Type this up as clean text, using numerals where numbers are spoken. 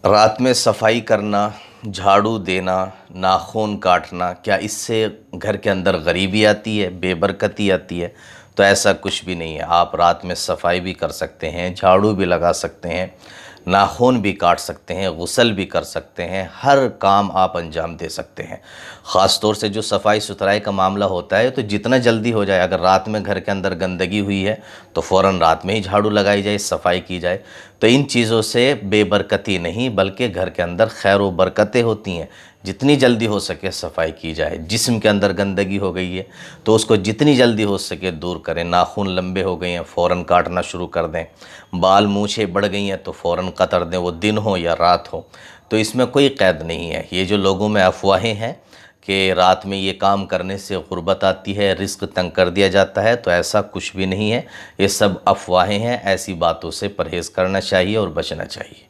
रात में सफाई करना, झाड़ू देना, नाखून काटना, क्या इससे घर के अंदर गरीबी आती है, बेबरकती आती है? तो ऐसा कुछ भी नहीं है। आप रात में सफाई भी कर सकते हैं, झाड़ू भी लगा सकते हैं, नाखून भी काट सकते हैं, गुस्ल भी कर सकते हैं, हर काम आप अंजाम दे सकते हैं। ख़ास तौर से जो सफाई सुथराई का मामला होता है तो जितना जल्दी हो जाए, अगर रात में घर के अंदर गंदगी हुई है तो फ़ौरन रात में ही झाड़ू लगाई जाए, सफाई की जाए। तो इन चीज़ों से बेबरकती नहीं बल्कि घर के अंदर खैर व बरकतें होती हैं। जितनी जल्दी हो सके सफाई की जाए। जिस्म के अंदर गंदगी हो गई है तो उसको जितनी जल्दी हो सके दूर करें। नाखून लंबे हो गए हैं, फ़ौरन काटना शुरू कर दें। बाल मूछें बढ़ गई हैं तो फ़ौरन कतर दें, वो दिन हो या रात हो। तो इसमें कोई क़ैद नहीं है। ये जो लोगों में अफवाहें हैं कि रात में ये काम करने से गुर्बत आती है, रिज़्क़ तंग कर दिया जाता है, तो ऐसा कुछ भी नहीं है। ये सब अफवाहें हैं। ऐसी बातों से परहेज़ करना चाहिए और बचना चाहिए।